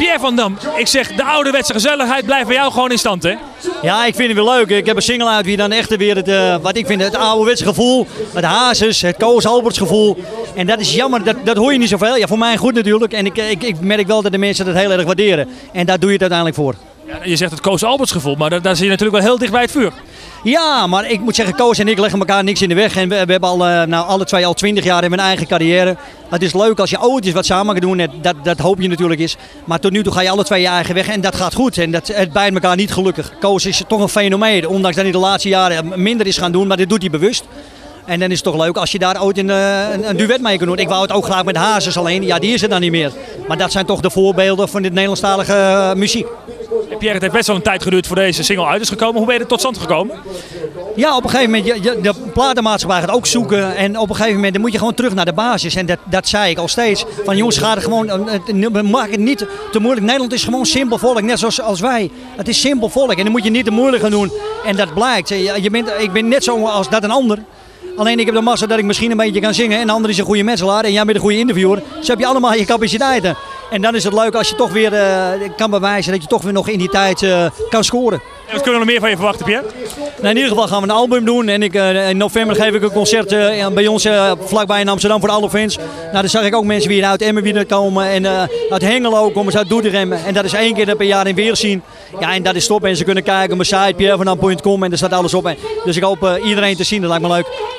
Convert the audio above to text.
Pierre van Dam, ik zeg, de ouderwetse gezelligheid blijft bij jou gewoon in stand, hè? Ja, ik vind het wel leuk. Ik heb een single uit wie dan echt weer het, wat ik vind, het ouderwetse gevoel. Het Hazes, het Koos Alberts gevoel. En dat is jammer, dat hoor je niet zoveel. Ja, voor mij goed natuurlijk. En ik merk wel dat de mensen dat heel erg waarderen. En daar doe je het uiteindelijk voor. Ja, je zegt het Koos Alberts gevoel, maar daar zit je natuurlijk wel heel dicht bij het vuur. Ja, maar ik moet zeggen, Koos en ik leggen elkaar niks in de weg. En we hebben al, alle twee al 20 jaar in mijn eigen carrière. Het is leuk als je ooit eens wat samen kan doen. Dat hoop je natuurlijk eens. Maar tot nu toe ga je alle twee je eigen weg en dat gaat goed. En het bijt elkaar niet gelukkig. Koos is toch een fenomeen. Ondanks dat hij de laatste jaren minder is gaan doen, maar dit doet hij bewust. En dan is het toch leuk als je daar ooit een duet mee kan doen. Ik wou het ook graag met Hazes alleen. Ja, die is er dan niet meer. Maar dat zijn toch de voorbeelden van dit Nederlandstalige muziek. Pierre, het heeft best wel een tijd geduurd voor deze single uit is gekomen. Hoe ben je er tot stand gekomen? Ja, op een gegeven moment, de platenmaatschappij gaat ook zoeken. En op een gegeven moment dan moet je gewoon terug naar de basis. En dat zei ik al steeds. Van jongens, ga er gewoon, maak het niet te moeilijk. Nederland is gewoon simpel volk, net zoals als wij. Het is simpel volk en dan moet je niet te moeilijk gaan doen. En dat blijkt. Ik ben net zo als dat een ander. Alleen ik heb de massa dat ik misschien een beetje kan zingen. En de ander is een goede metselaar en jij bent een goede interviewer. Dus heb je allemaal je capaciteiten. En dan is het leuk als je toch weer kan bewijzen dat je toch weer nog in die tijd kan scoren. En wat kunnen we nog meer van je verwachten, Pierre? Nou, in ieder geval gaan we een album doen. En in november geef ik een concert bij ons vlakbij in Amsterdam voor alle fans. Nou, dan zag ik ook mensen weer uit Emmen weer komen. En uit Hengelo komen ze uit Doetinchem. En dat is 1 keer per jaar in Weerzien. Ja, en dat is top. En ze kunnen kijken op mijn site pierrevandam.com en daar staat alles op. Dus ik hoop iedereen te zien. Dat lijkt me leuk.